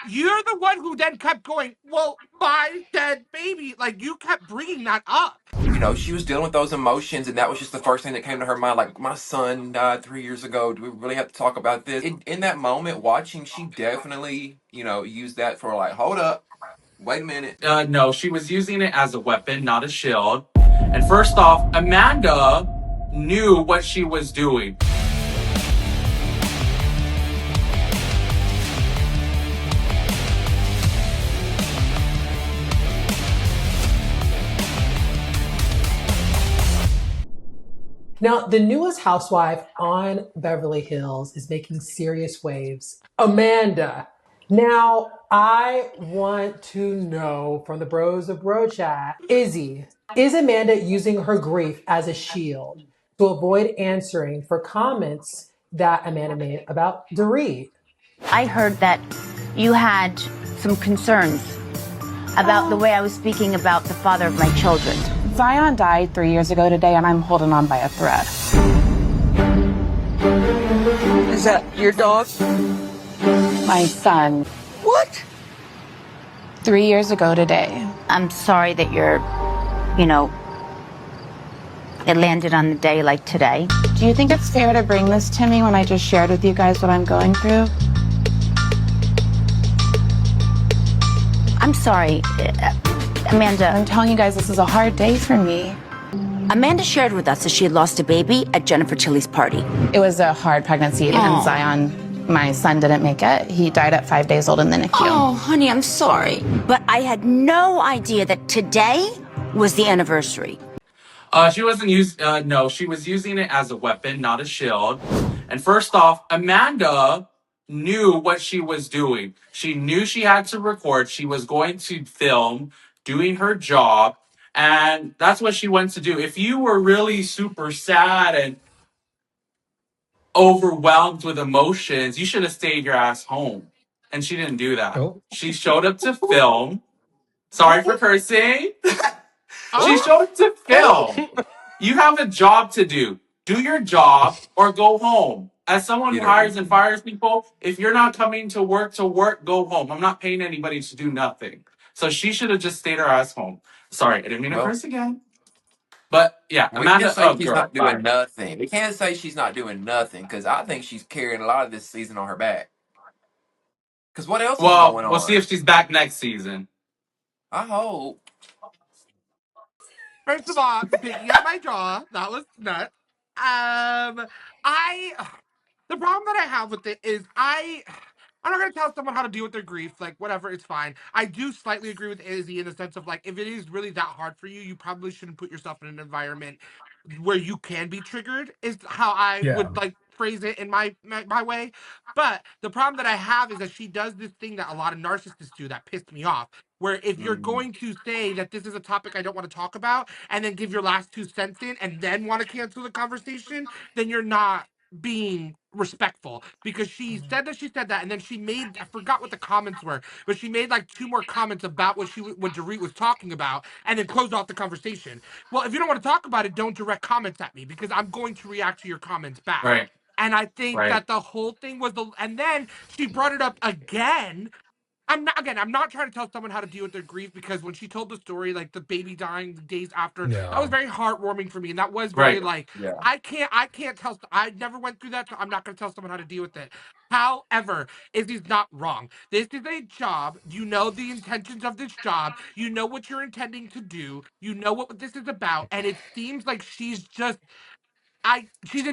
you're the one who then kept going, well, my dead baby. Like, you kept bringing that up. You know, she was dealing with those emotions, and that was just the first thing that came to her mind. Like, my son died 3 years ago. Do we really have to talk about this? In that moment, watching, she definitely, used that for like, hold up, wait a minute. No, she was using it as a weapon, not a shield. And first off, Amanda knew what she was doing. Now, the newest housewife on Beverly Hills is making serious waves. Amanda. Now, I want to know from the bros of Brough Chat, Izzy, is Amanda using her grief as a shield to avoid answering for comments that Amanda made about Dorit? I heard that you had some concerns about the way I was speaking about the father of my children. Zion died 3 years ago today, and I'm holding on by a thread. Is that your dog? My son. What? 3 years ago today. I'm sorry that it landed on a day like today. Do you think it's fair to bring this to me when I just shared with you guys what I'm going through? I'm sorry, Amanda. I'm telling you guys this is a hard day for me. Amanda shared with us that she had lost a baby at Jennifer Tilly's party. It was a hard pregnancy, and Zion, my son, didn't make it. He died at 5 days old in the NICU. Oh, honey, I'm sorry. But I had no idea that today was the anniversary. She wasn't no, she was using it as a weapon, not a shield. And first off, Amanda knew what she was doing. She knew she had to record. She was going to film, doing her job, and that's what she went to do. If you were really super sad and overwhelmed with emotions, you should have stayed your ass home. And she didn't do that. Oh. She showed up to film. Sorry for cursing. She Oh, showed up to film. You have a job to do. Do your job or go home. As someone who hires and fires people, if you're not coming to work, go home. I'm not paying anybody to do nothing. So she should have just stayed her ass home. Sorry, I didn't mean to curse again. But yeah, We Amanda. can't say she's not doing nothing. We can't say she's not doing nothing because I think she's carrying a lot of this season on her back. Because what else is Well, going we'll see on? if she's back next season. I hope. first of all, picking up my jaw, that was nuts. I the problem that I have with it is I'm not gonna tell someone how to deal with their grief. Like, whatever, it's fine. I do slightly agree with Izzy in the sense of, like, if it is really that hard for you, you probably shouldn't put yourself in an environment where you can be triggered. Is how I would like phrase it in my way. But the problem that I have is that she does this thing that a lot of narcissists do that pissed me off. Where if you're going to say that this is a topic I don't want to talk about, and then give your last 2 cents in, and then want to cancel the conversation, then you're not being respectful, because she said that, and then she made, I forgot what the comments were, but she made like two more comments about what Dorit was talking about, and then closed off the conversation. Well, if you don't want to talk about it, don't direct comments at me, because I'm going to react to your comments back. Right. And I think Right. that the whole thing was and then she brought it up again. I'm not trying to tell someone how to deal with their grief, because when she told the story, like the baby dying the days after, that was very heartwarming for me, and that was very Right. like, Yeah. I can't tell. I never went through that, so I'm not going to tell someone how to deal with it. However, Izzy's not wrong. This is a job. You know the intentions of this job. You know what you're intending to do. You know what this is about, and it seems like she's in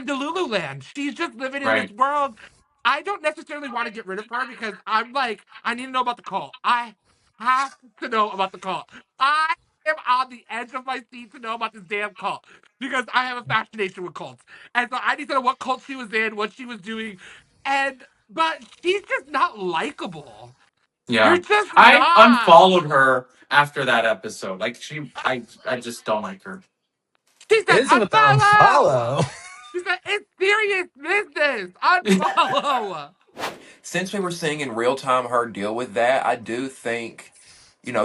Delulu land. She's just living in this Right. world. I don't necessarily want to get rid of her, because I'm like, I need to know about the cult. I have to know about the cult. I am on the edge of my seat to know about this damn cult, because I have a fascination with cults. And so I need to know what cult she was in, what she was doing. But she's just not likable. You're Yeah. just I not. unfollowed her after that episode. Like I just don't like her. She said, Izzy with the unfollow. unfollow. She said, it's serious business. Unfollow. Since we were seeing in real time her deal with that, I do think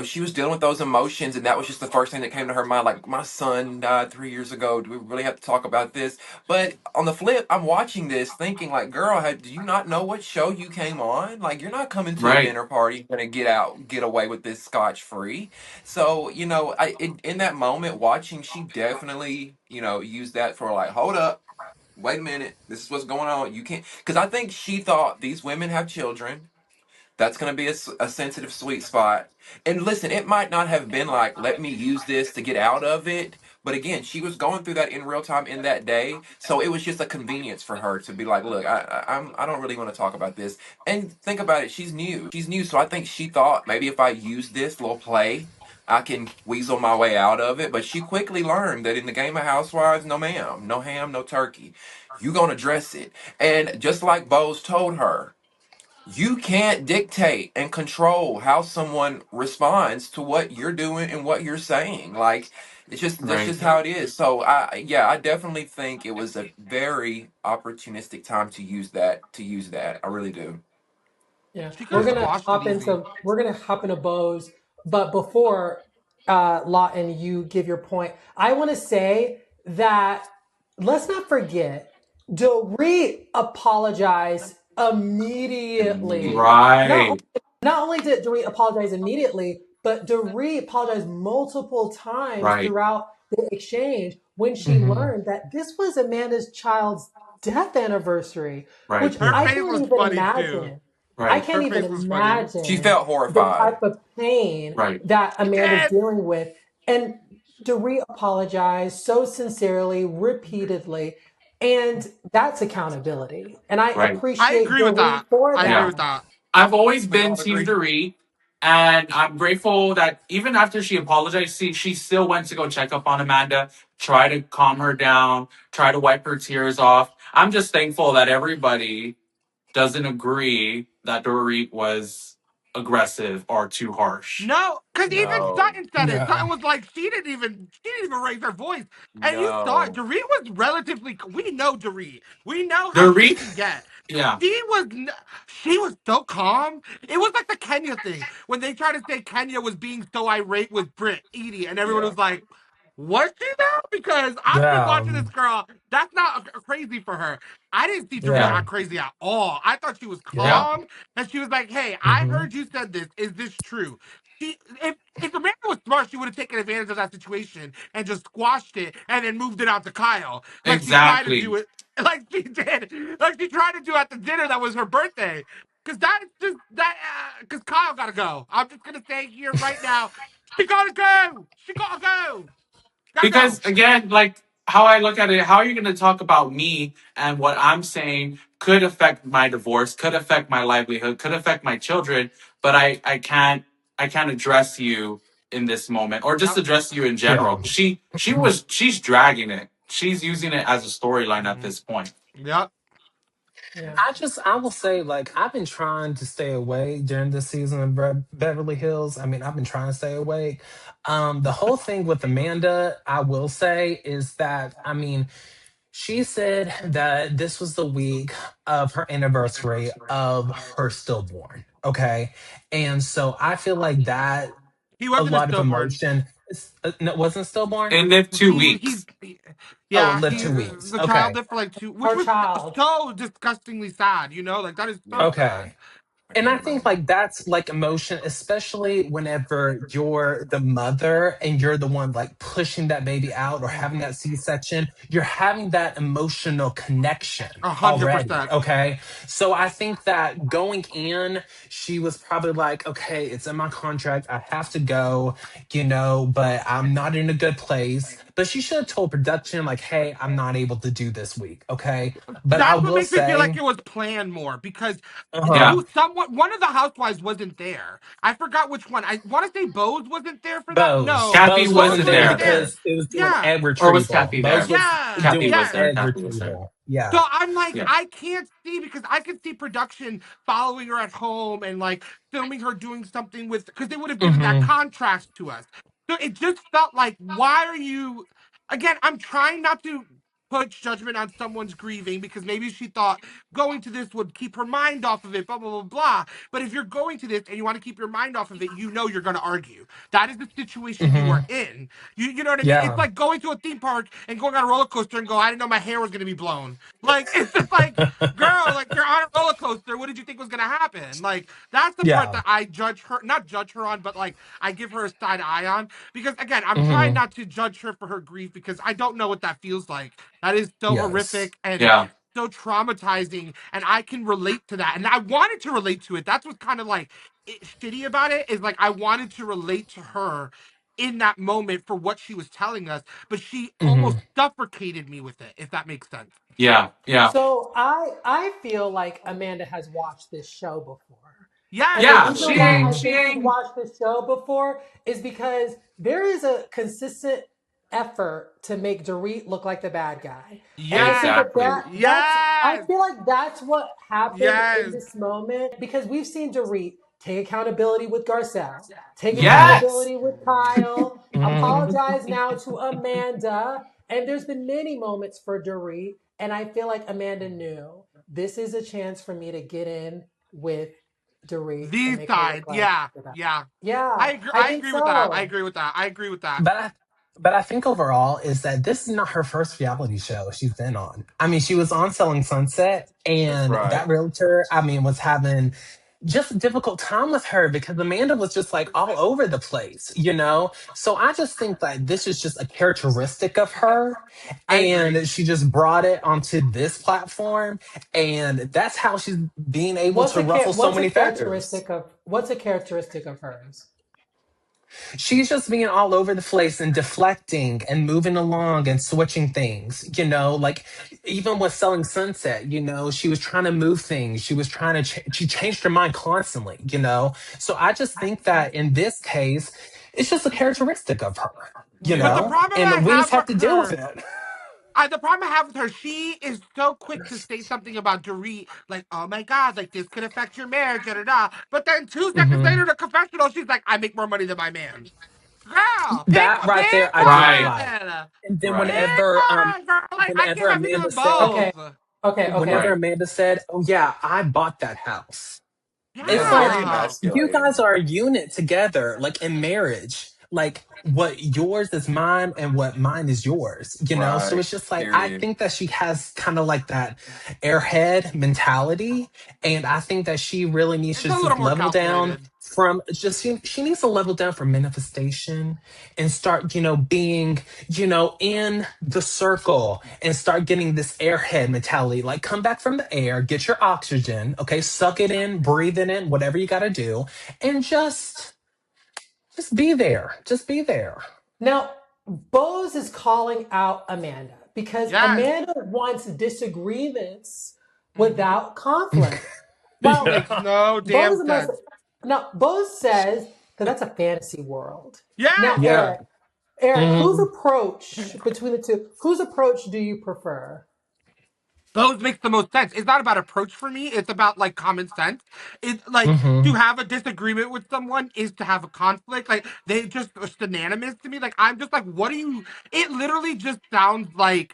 she was dealing with those emotions, and that was just the first thing that came to her mind. Like, my son died 3 years ago. Do we really have to talk about this? But on the flip, I'm watching this thinking, like, girl, do you not know what show you came on? Like, you're not coming to a Right. dinner party gonna get away with this scotch free. So, in that moment, watching, she definitely, used that for like, hold up. Wait a minute. This is what's going on. You can't, because I think she thought these women have children. That's going to be a sensitive sweet spot. And listen, it might not have been like, let me use this to get out of it. But again, she was going through that in real time in that day. So it was just a convenience for her to be like, look, I don't really want to talk about this. And think about it. She's new. She's new. So I think she thought maybe if I use this little play, I can weasel my way out of it. But she quickly learned that in the game of Housewives, no ma'am, no ham, no turkey. You going to dress it. And just like Bose told her, you can't dictate and control how someone responds to what you're doing and what you're saying. Like, it's just that's Right. just how it is. So I definitely think it was a very opportunistic time to use that. I really do. Yeah, She could have squashed it easy. we're gonna hop into Bose, but before Lawton, you give your point. I want to say that let's not forget, Dorit apologized immediately. Immediately. Not Right. not only did Dorit apologize immediately, but Dorit apologized multiple times Right. throughout the exchange when she Hmm. learned that this was Amanda's child's death anniversary, which Right. Her I face can't was even funny too. imagine. I Right. can't Her even face was funny. She imagine felt the horrified. type of pain Right. that She Amanda's did. dealing with. And Dorit apologized so sincerely, repeatedly, and that's accountability. And I Right. I appreciate agree with that. Dorit for I agree Yeah. with that. that. I've always We been all Team agree. Dorit, and I'm grateful that even after she apologized, she still went to go check up on Amanda, try to calm her down, try to wipe her tears off. I'm just thankful that everybody doesn't agree that Dorit was aggressive or too harsh. No, because even No. Sutton said it. Yeah. Sutton was like, she didn't even raise her voice. And you saw it. No. Dorit was relatively. We know Dorit. We know how she Dorit, can get. yeah, She was so calm. It was like the Kenya thing when they tried to say Kenya was being so irate with Britt Edie, and everyone Yeah. was like, "Was she though?" Because I've been Yeah. watching this girl. That's not crazy for her. I didn't see Dorit yeah, Yeah. act crazy at all. I thought she was yeah, Yeah. calm, and she was like, "Hey, I Hmm. heard you said this. Is this true?" If Amanda was smart, she would have taken advantage of that situation and just squashed it and then moved it out to Kyle, like she tried to do exactly. it, like she did, like she tried to do at the dinner that was her birthday. Cause that's just that. Cause Kyle gotta go. I'm just gonna say here right now, she gotta go. She gotta go. Gotta Because go. again, like how I look at it, how are you going to talk about me and what I'm saying could affect my divorce, could affect my livelihood, could affect my children, but I can't address you in this moment or just Yep. address you in Yeah. general. She's dragging it. She's using it as a storyline at Mm-hmm. this point. Yep. Yeah. I will say, like, I've been trying to stay awake during this season of Beverly Hills. I mean, I've been trying to stay awake. The whole thing with Amanda, I will say, is that, I mean, she said that this was the week of her anniversary of her stillborn. Okay. And so I feel like that He a wasn't a lot of stillborn. emotion. No, it wasn't stillborn. It lived two He weeks. Oh, it yeah, lived 2 weeks. the child Okay. lived for like two, which Her was child. so disgustingly sad. Like that is so Yeah. sad. Okay. I And can't I think imagine. like that's like emotion, especially whenever you're the mother and you're the one like pushing that baby out or having Mm-hmm. that C-section. You're having that emotional connection A hundred already. percent. Okay. So I think that going in, she was probably like, okay, it's in my contract. I have to go, but I'm not in a good place. But she should have told production, like, hey, I'm not able to do this week. Okay. But I That's what will makes me feel like say, it was planned more because uh-huh, Yeah. one of the housewives wasn't there. I forgot which one. I want to say Bose wasn't there for that. Bose. No, Kathy Bose Bose wasn't wasn't there wasn't there. there. because it was doing Yeah, egg Or was retrieval. Kathy Bose there? was yeah, Kathy doing was yeah. there. egg Kathy was there. retrieval. Yeah. So I'm like, Yeah. I can't see because I could see production following her at home and like filming her doing something with because they would have given that Hmm. contrast to us. So it just felt like, why are you? Again, I'm trying not to puts judgment on someone's grieving because maybe she thought going to this would keep her mind off of it, blah, blah, blah, blah. But if you're going to this and you want to keep your mind off of it, you know you're going to argue. That is the situation you are Hmm. in. You know what I mean? It's Yeah. like going to a theme park and going on a roller coaster and go, I didn't know my hair was going to be blown. Like, it's just like, girl, like, you're on a roller coaster. What did you think was going to happen? Like, that's the part Yeah. that I judge her, not judge her on, but like, I give her a side eye on. Because again, I'm trying Hmm. not to judge her for her grief because I don't know what that feels like. That is so Yes. horrific and Yeah. so traumatizing, and I can relate to that. And I wanted to relate to it. That's what's kind of like shitty about it is like I wanted to relate to her in that moment for what she was telling us, but she Hmm. almost suffocated me with it, if that makes sense. Yeah. Yeah. So I feel like Amanda has watched this show before. Yes, And the Yeah. reason why Hmm. I She think she's ain't. watched this show before is because there is a consistent effort to make Dorit look like the bad guy. And I think yes, that, Exactly. I yes, feel like that's what happened in yes. this moment because we've seen Dorit take accountability with Garcelle, take Hmm. Yes. accountability with Kyle, Hmm. apologize now to Amanda, and there's been many moments for Dorit, and I feel like Amanda knew this is a chance for me to get in with Dorit and The make her side, look like yeah, the bad. yeah. Yeah, I agree. I I think agree with that. I so. agree with that. I agree with that. But I think overall is that this is not her first reality show she's been on. I mean, she was on Selling Sunset, That's and right. that realtor, I mean, was having just a difficult time with her because Amanda was just like all over the place, you know? So I just think that this is just a characteristic of her. I agree. And she just brought it onto this platform. And that's how she's being able to ruffle so many feathers. What's a characteristic of hers? She's just being all over the place and deflecting and moving along and switching things, you know, like even with Selling Sunset, you know, she was trying to move things. She was trying to, she changed her mind constantly, you know? So I just think that in this case, it's just a characteristic of her, you But the know? problem I And we just have have with to deal with her, it. the problem I have with her, she is so quick to say something about Dorit, like, oh my God, like this could affect your marriage, da da da. But then 2 seconds Hmm. later, the confessional, she's like, I make more money than my man. Girl, That right pick there, I did not Right. like. one. And then Right. Pick one, girl. Like, I whenever can't have either Amanda of said, Okay, both. okay. whenever Right. Amanda said, "Oh yeah, I bought that house." Yeah, It's very like Yeah. you guys emasculating. are a unit together, like in marriage. Like what yours is mine and what mine is yours, you know? So Right. it's just like I Period. think that she has kind of like that airhead mentality. And I think that she really needs It's to a little just more level down calculated. from just she needs to level down from manifestation and start, you know, being, you know, in the circle and start getting this airhead mentality. Like come back from the air, get your oxygen, okay, suck it in, breathe it in, whatever you gotta do, and just be there. Just be there. now Bose is calling out Amanda because Yes. Amanda wants disagreements Mm-hmm. without conflict. Which Well, makes Yeah. no damn Bose must sense. now Bose says that that's a fantasy world. Now, Yes. Yeah. Eric, whose Mhm. approach between the two? Whose approach do you prefer? Those makes the most sense. It's not about approach for me. It's about like common sense. It's like to Mhm. have a disagreement with someone is to have a conflict. Like they just are synonymous to me. Like I'm just like, what do you? It literally just sounds like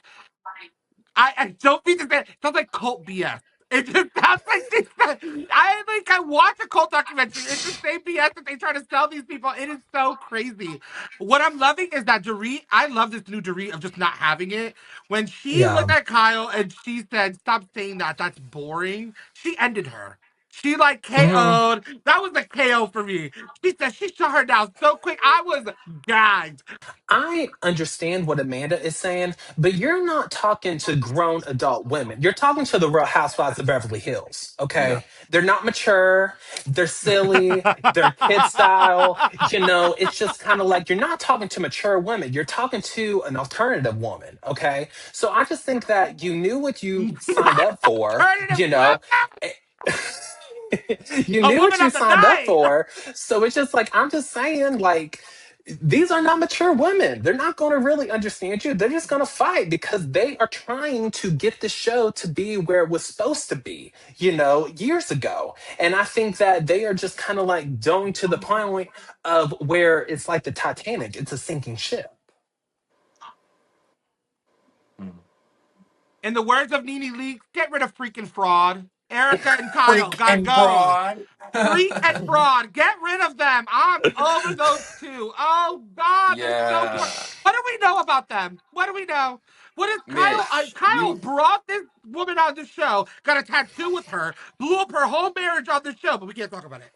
I don't mean to say it sounds like cult BS. It just sounds like this. I watch a cult documentary. It's the same BS that they try to sell these people. It is so crazy. What I'm loving is that Dorit. I love this new Dorit of just not having it. When she Yeah. looked at Kyle and she said, "Stop saying that. That's boring." She ended her. She like Mhm. KO'd. That was a KO for me. She said she shut her down so quick. I was gagged. I understand what Amanda is saying, but you're not talking to grown adult women. You're talking to the Real Housewives of Beverly Hills, Yeah. okay? They're not mature, they're silly, they're kid style. You know, it's just kind of like you're not talking to mature women. You're talking to an alternative woman, okay? So I just think that you knew what you signed Not up for, alternative you women. know? You A knew what woman you of the signed up night. for. So it's just like, I'm just saying, like, these are not mature women. They're not going to really understand you. They're just going to fight because they are trying to get the show to be where it was supposed to be, you know, years ago. And I think that they are just kind of like going to the point of where it's like the Titanic, it's a sinking ship. Mm. In the words of Nene Leakes, get rid of freaking fraud. Erica and Kyle Freak gotta and go. broad. Freak and fraud, get rid of them. I'm over those two. Oh God, they're so boring. Yeah. What do we know about them? What do we know? What is Kyle? Mitch, Kyle you brought this woman on the show, got a tattoo with her, blew up her whole marriage on the show, but we can't talk about it.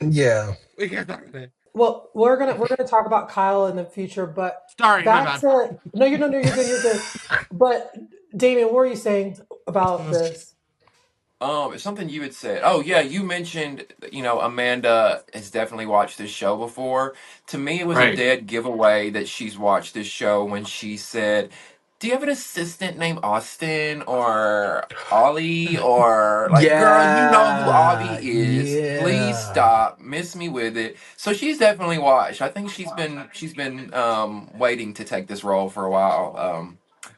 Yeah. We can't talk about it. Well, we're gonna talk about Kyle in the future, but Sorry, my back bad. to no, you're good. But Damien, what were you saying about this? it's something you had said. Oh yeah, you mentioned, Amanda has definitely watched this show before. To me, it was a Right. dead giveaway that she's watched this show when she said, "Do you have an assistant named Austin or Ollie or like, girl, you know who Avi Yeah. is. Please Yeah. stop. Miss me with it." So she's definitely watched. I think she's been waiting to take this role for a while.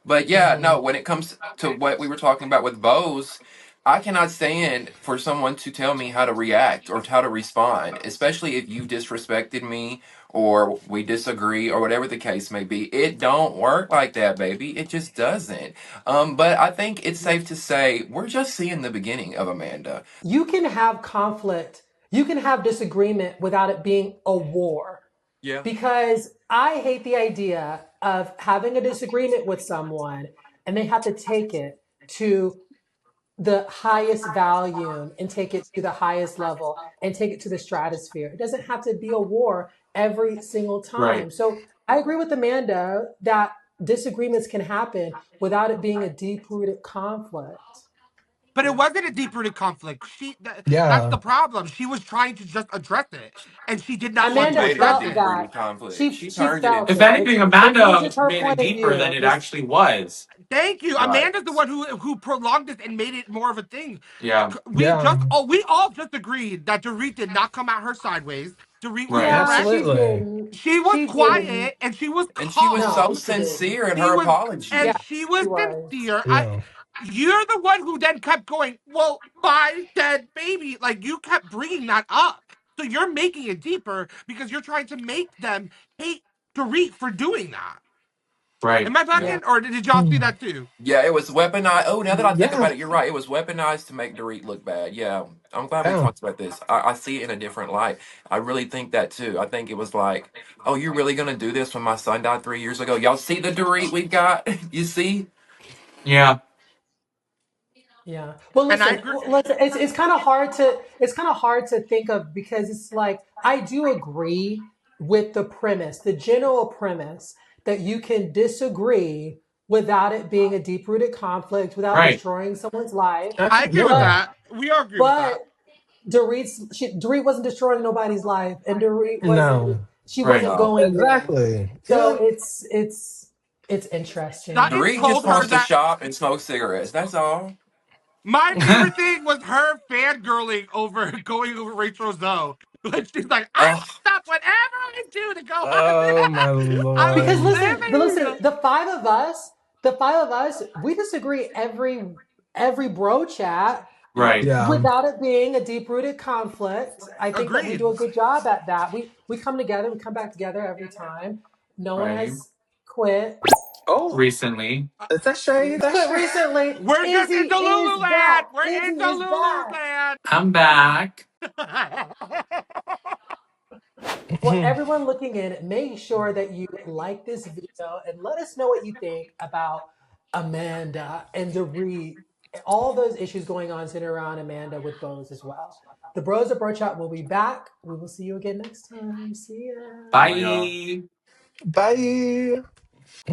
But yeah, Hmm. no, when it comes to what we were talking about with Bose, I cannot stand for someone to tell me how to react or how to respond, especially if you've disrespected me or we disagree or whatever the case may be. It don't work like that, baby. It just doesn't. But I think it's safe to say we're just seeing the beginning of Amanda. You can have conflict, you can have disagreement without it being a war. Yeah. Because I hate the idea of having a disagreement with someone and they have to take it to the highest volume and take it to the highest level and take it to the stratosphere. It doesn't have to be a war every single Right. time. So I agree with Amanda that disagreements can happen without it being a deep rooted conflict. But it Yeah. wasn't a deep rooted conflict. That's Yeah. the problem. She was trying to just address it, and she did not want She to Amanda made it a address felt deep it. that rooted conflict. she She she turned it felt If into it. one. anything, It was Amanda just her made it point of deeper than view. it This actually was. Thank you. Right. Amanda's the one who prolonged it and made it more of a thing. Yeah. Yeah. We all just agreed that Dorit did not come at her sideways. Dorit was Right. correct. Yeah, she Absolutely. didn't. She was She didn't. quiet and she was And she was so calm. No, she didn't. sincere in She her was Yeah, and apology. she was she was. sincere. Yeah. You're the one who then kept going, well, my dead baby. Like you kept bringing that up. So you're making it deeper because you're trying to make them hate Dorit for doing that. Right. Am I Yeah. Yeah. bugging? Or did y'all see that too? Yeah, it was weaponized. Oh, now that I think Yeah. about it, you're right. It was weaponized to make Dorit look bad. Yeah, I'm glad we Yeah. talked about this. I see it in a different light. I really think that too. I think it was like, oh, you're really gonna do this when my son died 3 years ago? Y'all see the Dorit we got? You see? Yeah. Yeah. Well, And I listen, agree. it's kind of hard to think of because it's like I do agree with the premise, the general premise that you can disagree without it being a deep-rooted conflict, without Right. destroying someone's life. I agree with Yeah. But that. We all agree with but that. Dorit wasn't destroying nobody's life, and Dorit wasn't No. she Right. wasn't No. going there. Exactly. So Yeah. it's interesting. Sutton Dorit just told her wants to that shop and smoke cigarettes. That's all. my favorite thing was her fangirling over going over Rachel Zoe. Like she's like, I will Ugh. stop whatever I do to go on Oh there. my I was Because lord. listen, living. the five of us, we disagree every bro chat Yeah. Right. Yeah. without it being a deep rooted conflict. I think that we Agreed. do a good job at that. We come together, we come back together every time. No one Right. has quit. Oh, Recently. is that shade? That's Quit shade. recently. We're just Izzy into is Lululand. back. We're Izzy into is back. I'm back. Lululand. Well, everyone looking in, make sure that you like this video and let us know what you think about Amanda and Dorit, all those issues going on sitting around Amanda with Bose as well. The Bros of Brough Chat will be back. We will see you again next time. See ya. Bye, y'all. Bye. Bye.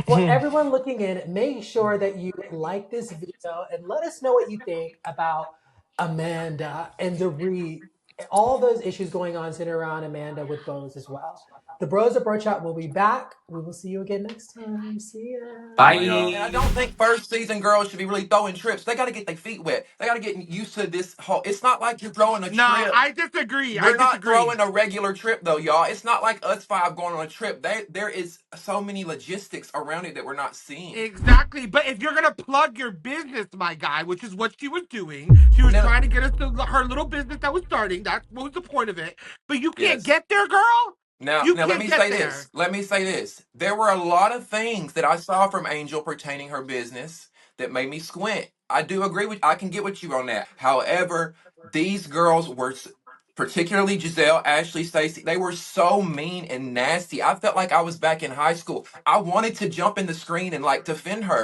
Well, everyone looking in, make sure that you like this video and let us know what you think about Amanda and Dorit, all those issues going on sitting around Amanda with Bose as well. The Bros of Brough Chat will be back. We will see you again next time. See ya. Bye, y'all. And I don't Bye. think first season girls should be really throwing trips. They got to get their feet wet. They got to get used to this whole. It's not like you're throwing a No, trip. I disagree. I We're not disagree. throwing a regular trip though, y'all. It's not like us five going on a trip. There is so many logistics around it that we're not seeing. Exactly. But if you're going to plug your business, my guy, which is what she was doing, she was Now, trying to get us to her little business that was starting. That was the point of it. But you can't yes. get there, girl. You Now let can't me get say this. there. Let me say this. There were a lot of things that I saw from Angel pertaining her business that made me squint. I do agree with, I can get with you on that. However, these girls were, particularly Giselle, Ashley, Stacey, they were so mean and nasty. I felt like I was back in high school. I wanted to jump in the screen and like defend her.